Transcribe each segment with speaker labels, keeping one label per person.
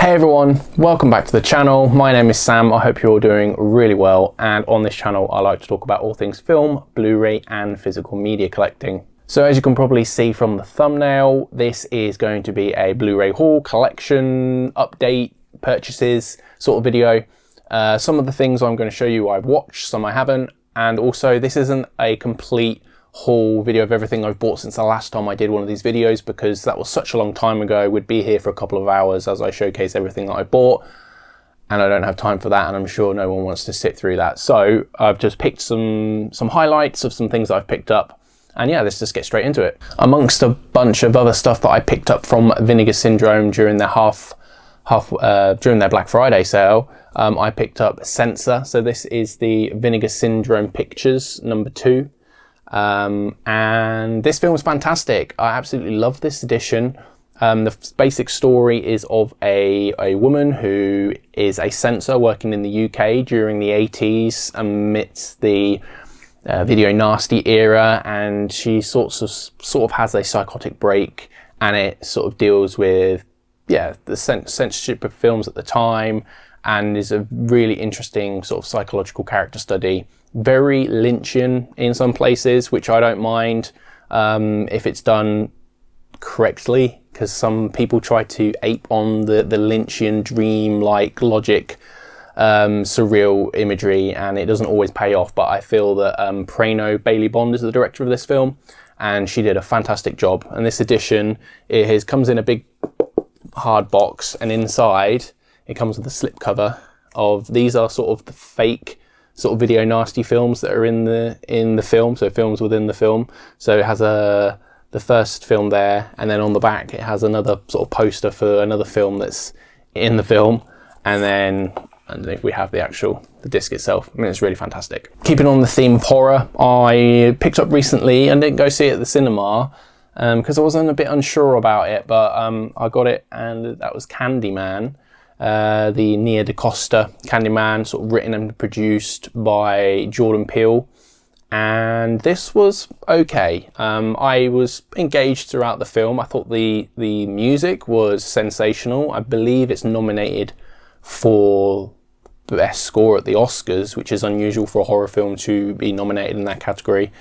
Speaker 1: Hey everyone, welcome back to the channel. My name is Sam. I hope you're all doing really well, and on this channel I like to talk about all things film, Blu-ray and physical media collecting. So as you can probably see from the thumbnail, this is going to be a Blu-ray haul, collection, update, purchases sort of video. Some of the things I'm going to show you I've watched, some I haven't, and also this isn't a complete haul video of everything I've bought since the last time I did one of these videos, because that was such a long time ago. We'd be here for a couple of hours as I showcase everything that I bought, and I don't have time for that, and I'm sure no one wants to sit through that. So I've just picked some highlights of some things that I've picked up, and yeah, let's just get straight into it. Amongst a bunch of other stuff that I picked up from Vinegar Syndrome during their during their Black Friday sale, I picked up Censor. So this is the Vinegar Syndrome Pictures #2. And this film is fantastic. I absolutely love this edition. The basic story is of a woman who is a censor working in the UK during the 80s amidst the video nasty era, and she sort of has a psychotic break, and it sort of deals with the censorship of films at the time, and is a really interesting sort of psychological character study. Very Lynchian in some places, which I don't mind if it's done correctly, because some people try to ape on the Lynchian dream-like logic, surreal imagery, and it doesn't always pay off. But I feel that Prano Bailey Bond is the director of this film, and she did a fantastic job. And this edition, comes in a big hard box, and inside it comes with a slipcover of, these are sort of the fake sort of video nasty films that are in the film, so films within the film. So it has the first film there, and then on the back it has another sort of poster for another film that's in the film, and then underneath we have the disc itself. I mean, it's really fantastic. Keeping on the theme of horror, I picked up recently and didn't go see it at the cinema because I wasn't a bit unsure about it, but I got it, and that was Candyman. The Nia DaCosta Candyman, sort of written and produced by Jordan Peele, and this was okay. I was engaged throughout the film. I thought the music was sensational. I believe it's nominated for best score at the Oscars, which is unusual for a horror film to be nominated in that category.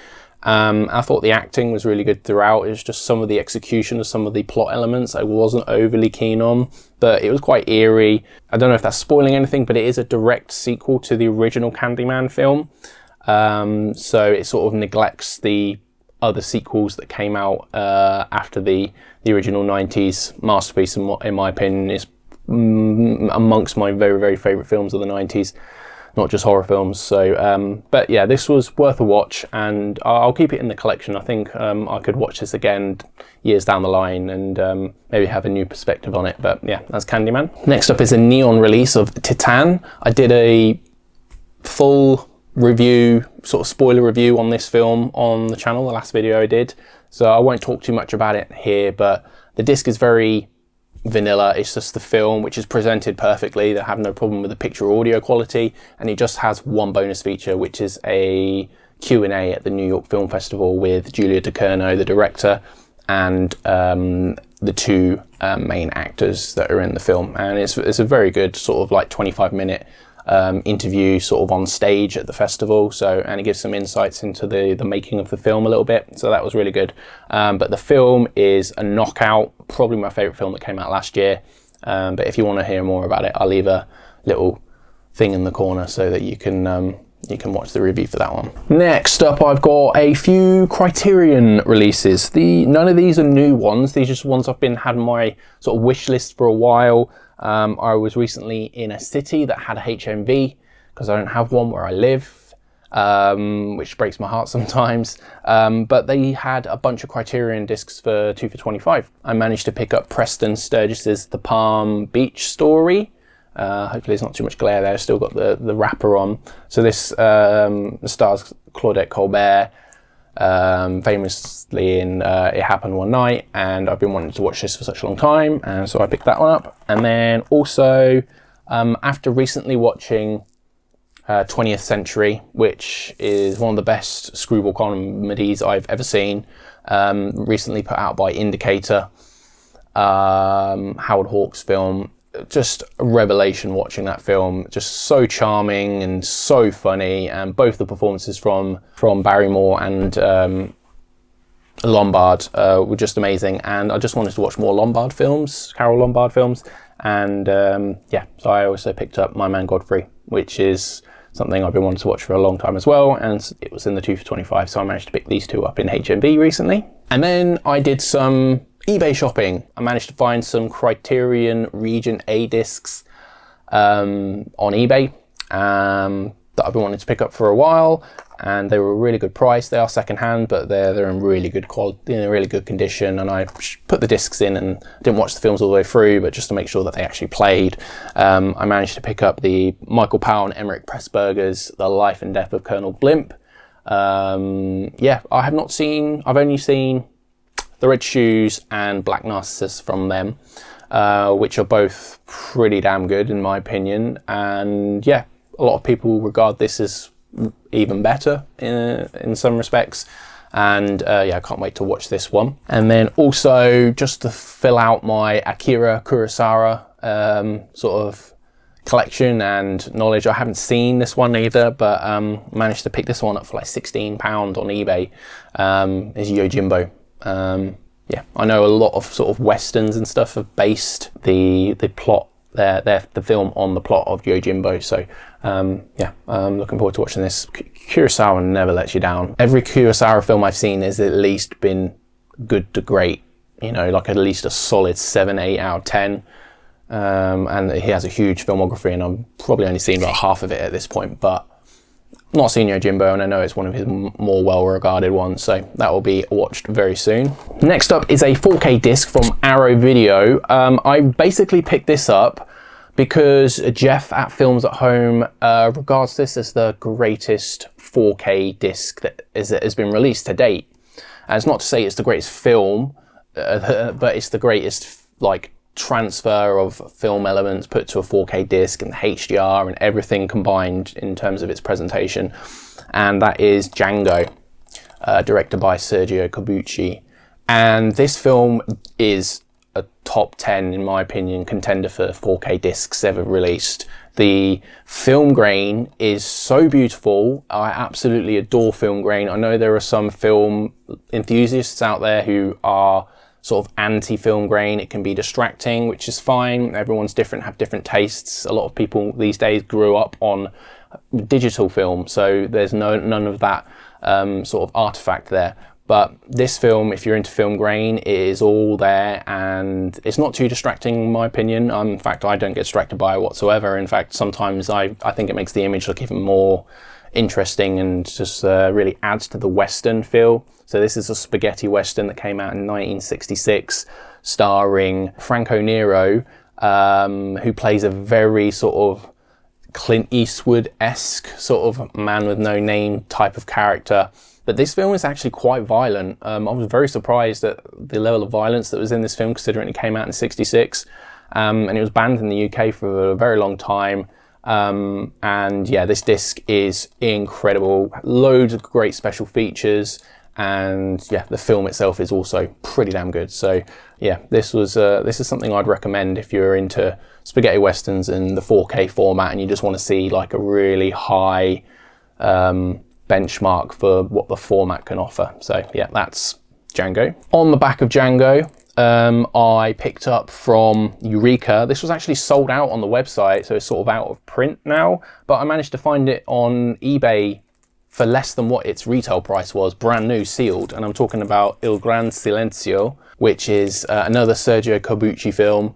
Speaker 1: I thought the acting was really good throughout. It was just some of the execution of some of the plot elements I wasn't overly keen on, but it was quite eerie. I don't know if that's spoiling anything, but it is a direct sequel to the original Candyman film. So it sort of neglects the other sequels that came out after the original 90s masterpiece, and what, in my opinion, is amongst my very, very favourite films of the 90s. Not just horror films. So, but yeah, this was worth a watch, and I'll keep it in the collection. I think I could watch this again years down the line and maybe have a new perspective on it. But yeah, that's Candyman. Next up is a neon release of Titan. I did a full review, sort of spoiler review on this film on the channel, the last video I did. So I won't talk too much about it here, but the disc is very vanilla. It's just the film, which is presented perfectly. They have no problem with the picture audio quality, and it just has one bonus feature, which is a Q&A at the New York Film Festival with Julia Ducournau, the director, and the two main actors that are in the film. And it's a very good sort of like 25-minute interview sort of on stage at the festival, and it gives some insights into the making of the film a little bit, so that was really good. But the film is a knockout, probably my favorite film that came out last year. But if you want to hear more about it, I'll leave a little thing in the corner so that you can watch the review for that one. Next up, I've got a few Criterion releases. None of these are new ones. These are just ones I've had on my sort of wish list for a while. I was recently in a city that had a HMV, because I don't have one where I live, which breaks my heart sometimes. But they had a bunch of Criterion discs for 2 for $25. I managed to pick up Preston Sturgis's The Palm Beach Story. Hopefully there's not too much glare there. I've still got the wrapper on. So this stars Claudette Colbert, famously in It Happened One Night, and I've been wanting to watch this for such a long time, and so I picked that one up. And then also, after recently watching 20th Century, which is one of the best screwball comedies I've ever seen, recently put out by Indicator, Howard Hawks film, just a revelation watching that film. Just so charming and so funny, and both the performances from Barrymore and Lombard were just amazing. And I just wanted to watch more Lombard films, Carol Lombard films, and yeah, so I also picked up My Man Godfrey, which is something I've been wanting to watch for a long time as well, and it was in the 2 for $25, so I managed to pick these two up in HMV recently. And then I did some eBay shopping. I managed to find some Criterion Region A discs on eBay that I've been wanting to pick up for a while, and they were a really good price. They are secondhand, but they're in really good quality, in a really good condition. And I put the discs in and didn't watch the films all the way through, but just to make sure that they actually played. I managed to pick up the Michael Powell and Emmerich Pressburger's The Life and Death of Colonel Blimp. Yeah, I've only seen The Red Shoes and Black Narcissus from them, which are both pretty damn good in my opinion. And yeah, a lot of people regard this as even better in some respects. And yeah, I can't wait to watch this one. And then also, just to fill out my Akira Kurosawa sort of collection and knowledge, I haven't seen this one either, but managed to pick this one up for like £16 on eBay. Is Yojimbo. Yeah, I know a lot of sort of westerns and stuff have based the plot, the film on the plot of Yojimbo. So yeah, I'm looking forward to watching this. Kurosawa never lets you down. Every Kurosawa film I've seen has at least been good to great. You know, like at least a solid 7, 8 out of 10. And he has a huge filmography, and I've probably only seen about half of it at this point, but not seen Yojimbo, and I know it's one of his more well-regarded ones, so that will be watched very soon. Next up is a 4K disc from Arrow Video. I basically picked this up because Jeff at Films at Home regards this as the greatest 4K disc that has been released to date. And it's not to say it's the greatest film, but it's the greatest like transfer of film elements put to a 4K disc and HDR and everything combined in terms of its presentation, and that is Django, directed by Sergio Corbucci. And this film is a top 10, in my opinion, contender for 4K discs ever released. The film grain is so beautiful. I absolutely adore film grain. I know there are some film enthusiasts out there who are sort of anti-film grain. It can be distracting, which is fine. Everyone's different, have different tastes. A lot of people these days grew up on digital film, so there's none of that sort of artifact there. But this film, if you're into film grain, it is all there, and it's not too distracting in my opinion. In fact, I don't get distracted by it whatsoever. In fact, sometimes I think it makes the image look even more interesting and just really adds to the Western feel. So this is a spaghetti Western that came out in 1966, starring Franco Nero, who plays a very sort of Clint Eastwood-esque sort of man with no name type of character. But this film is actually quite violent. I was very surprised at the level of violence that was in this film, considering it came out in 66. And it was banned in the UK for a very long time. And yeah, this disc is incredible. Loads of great special features. And yeah, the film itself is also pretty damn good. So yeah, this is something I'd recommend if you're into spaghetti westerns in the 4K format and you just want to see like a really high benchmark for what the format can offer. So yeah, that's Django. On the back of Django, I picked up from Eureka. This was actually sold out on the website, so it's sort of out of print now, but I managed to find it on eBay for less than what its retail price was, brand new, sealed. And I'm talking about Il Gran Silenzio, which is another Sergio Corbucci film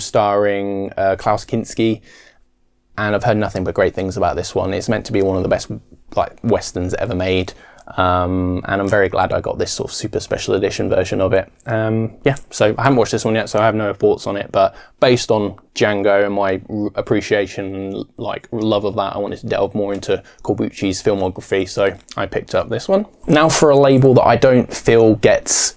Speaker 1: starring Klaus Kinski. And I've heard nothing but great things about this one. It's meant to be one of the best like westerns ever made. And I'm very glad I got this sort of super special edition version of it. Yeah, so I haven't watched this one yet, so I have no thoughts on it, but based on Django and my appreciation and like love of that, I wanted to delve more into Corbucci's filmography, so I picked up this one. Now for a label that I don't feel gets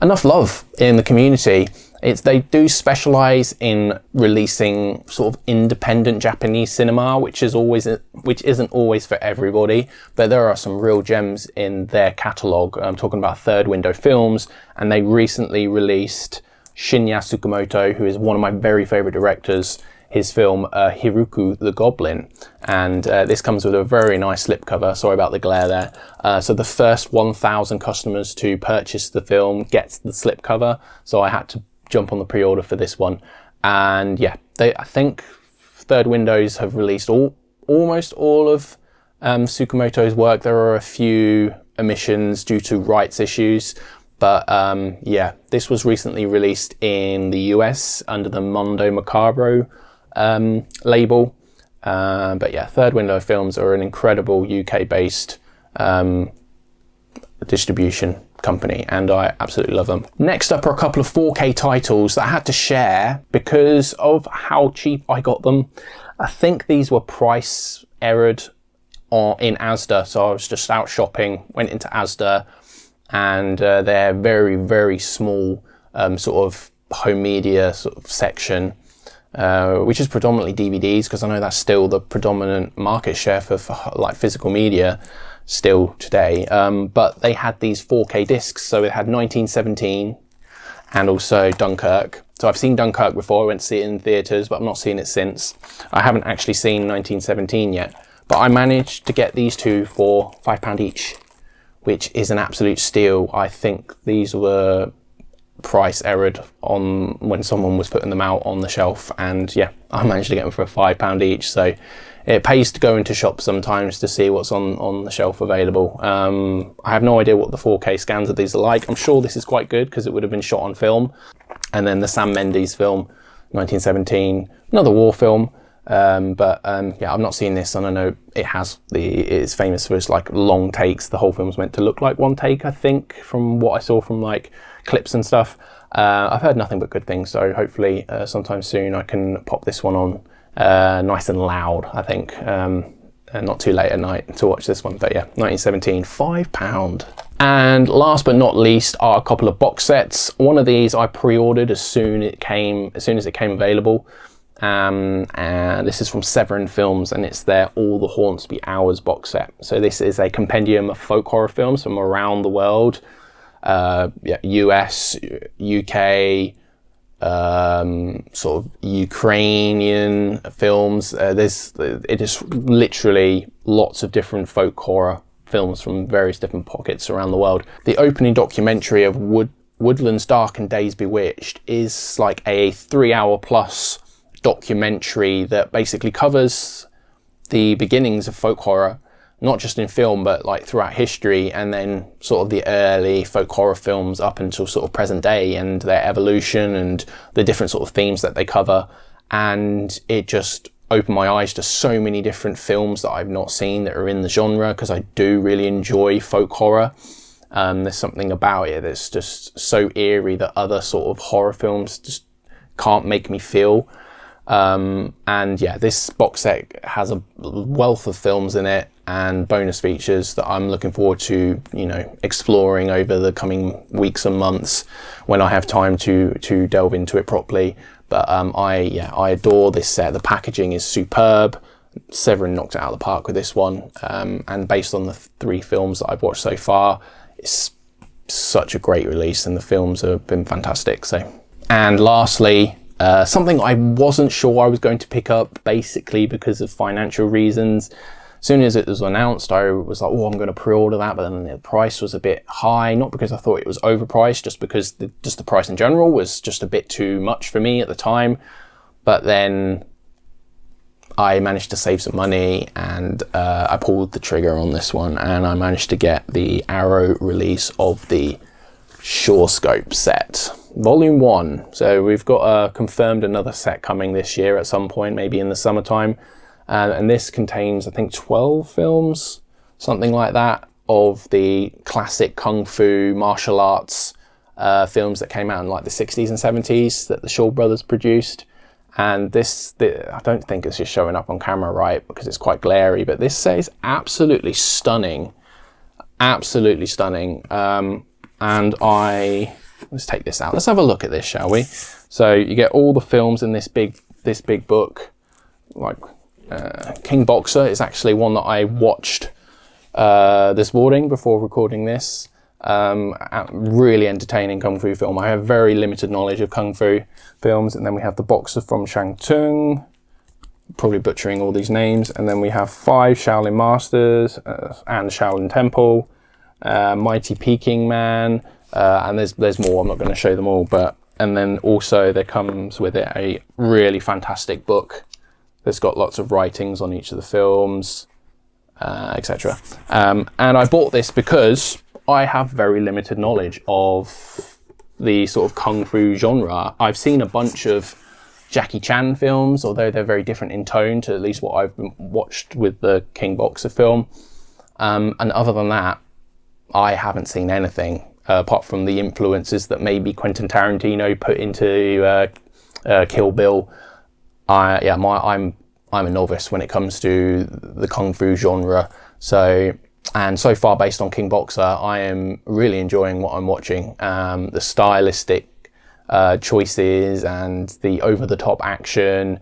Speaker 1: enough love in the community. They do specialize in releasing sort of independent Japanese cinema, which isn't always for everybody, but there are some real gems in their catalog. I'm talking about Third Window Films, and they recently released Shinya Tsukamoto, who is one of my very favorite directors, his film Hiruku the Goblin, and this comes with a very nice slipcover. Sorry about the glare there. So the first 1,000 customers to purchase the film gets the slipcover, so I had to jump on the pre-order for this one. And yeah, I think Third Windows have released almost all of Tsukamoto's work. There are a few omissions due to rights issues, but yeah, this was recently released in the US under the Mondo Macabro label. But yeah, Third Window Films are an incredible UK-based distribution company, and I absolutely love them. Next up are a couple of 4K titles that I had to share because of how cheap I got them. I think these were price errored in Asda, so I was just out shopping, went into Asda, and their very, very small sort of home media sort of section, which is predominantly DVDs, because I know that's still the predominant market share for like physical media still today. But they had these 4K discs, so it had 1917 and also Dunkirk. So I've seen Dunkirk before, I went to see it in theatres, but I've not seen it since. I haven't actually seen 1917 yet, but I managed to get these two for £5 each, which is an absolute steal. I think these were price errored on when someone was putting them out on the shelf, and yeah, I managed to get them for £5 each. So it pays to go into shops sometimes to see what's on the shelf available. I have no idea what the 4K scans of these are like. I'm sure this is quite good because it would have been shot on film. And then the Sam Mendes film, 1917, another war film. Yeah, I've not seen this, and I know it's famous for its like long takes. The whole film's meant to look like one take, I think, from what I saw from like clips and stuff. I've heard nothing but good things, so hopefully sometime soon I can pop this one on nice and loud, I think, and not too late at night to watch this one. But yeah, 1917, £5. And last but not least are a couple of box sets. One of these I pre-ordered as soon as it came available. And this is from Severin Films, and it's their All the Hornsby Hours box set. So this is a compendium of folk horror films from around the world, yeah, US, UK, sort of Ukrainian films. It is literally lots of different folk horror films from various different pockets around the world. The opening documentary of Woodlands Dark and Days Bewitched is like a 3-hour plus documentary that basically covers the beginnings of folk horror, not just in film but like throughout history, and then sort of the early folk horror films up until sort of present day and their evolution and the different sort of themes that they cover. And it just opened my eyes to so many different films that I've not seen that are in the genre, because I do really enjoy folk horror. There's something about it that's just so eerie that other sort of horror films just can't make me feel. And yeah, this box set has a wealth of films in it and bonus features that I'm looking forward to, you know, exploring over the coming weeks and months when I have time to delve into it properly. But I adore this set. The packaging is superb. Severin knocked it out of the park with this one, and based on the 3 films that I've watched so far, it's such a great release, and the films have been fantastic. So, and lastly, something I wasn't sure I was going to pick up, basically because of financial reasons. As soon as it was announced, I was like, oh, I'm going to pre-order that, but then the price was a bit high, not because I thought it was overpriced, just because the price in general was just a bit too much for me at the time. But then I managed to save some money, and I pulled the trigger on this one, and I managed to get the Arrow release of the Shorescope set, Volume 1. So we've got confirmed another set coming this year at some point, maybe in the summertime. And this contains, I think, 12 films, something like that, of the classic kung fu martial arts films that came out in like the 60s and 70s that the Shaw brothers produced. And I don't think it's just showing up on camera right because it's quite glary, but this set is absolutely stunning. Absolutely stunning. And let's take this out. Let's have a look at this, shall we? So you get all the films in this big book. Like King Boxer is actually one that I watched this morning before recording this. A really entertaining kung fu film. I have very limited knowledge of kung fu films. And then we have The Boxer from Shangtung, probably butchering all these names. And then we have 5 Shaolin Masters and Shaolin Temple, Mighty Peking Man, and there's more. I'm not going to show them all, but and then also there comes with it a really fantastic book that's got lots of writings on each of the films, etc. And I bought this because I have very limited knowledge of the sort of kung fu genre. I've seen a bunch of Jackie Chan films, although they're very different in tone to at least what I've watched with the King Boxer film. And other than that, I haven't seen anything apart from the influences that maybe Quentin Tarantino put into Kill Bill. I'm a novice when it comes to the kung fu genre. So far, based on King Boxer, I am really enjoying what I'm watching. The stylistic choices and the over-the-top action,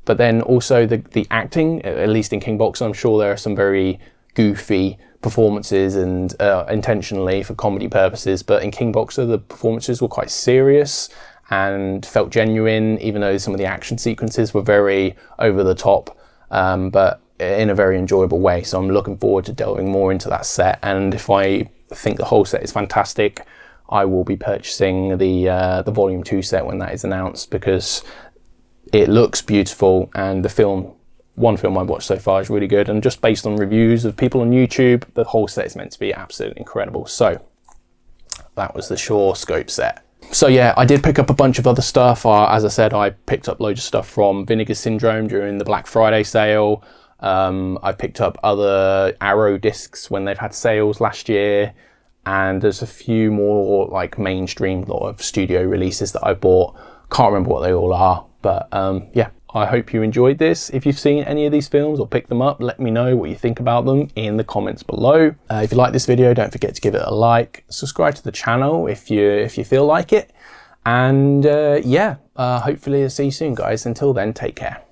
Speaker 1: but then also the acting. At least in King Boxer, I'm sure there are some very goofy performances and intentionally for comedy purposes, but in King Boxer the performances were quite serious and felt genuine, even though some of the action sequences were very over the top, but in a very enjoyable way. So I'm looking forward to delving more into that set, and if I think the whole set is fantastic, I will be purchasing the Volume 2 set when that is announced, because it looks beautiful, and one film I've watched so far is really good, and just based on reviews of people on YouTube, the whole set is meant to be absolutely incredible. So that was the Shorescope set. So yeah, I did pick up a bunch of other stuff. As I said, I picked up loads of stuff from Vinegar Syndrome during the Black Friday sale. I picked up other Arrow discs when they've had sales last year, and there's a few more like mainstream lot of studio releases that I bought. Can't remember what they all are, but yeah. I hope you enjoyed this. If you've seen any of these films or picked them up, let me know what you think about them in the comments below. If you like this video, don't forget to give it a like. Subscribe to the channel if you feel like it. And yeah, hopefully I'll see you soon, guys. Until then, take care.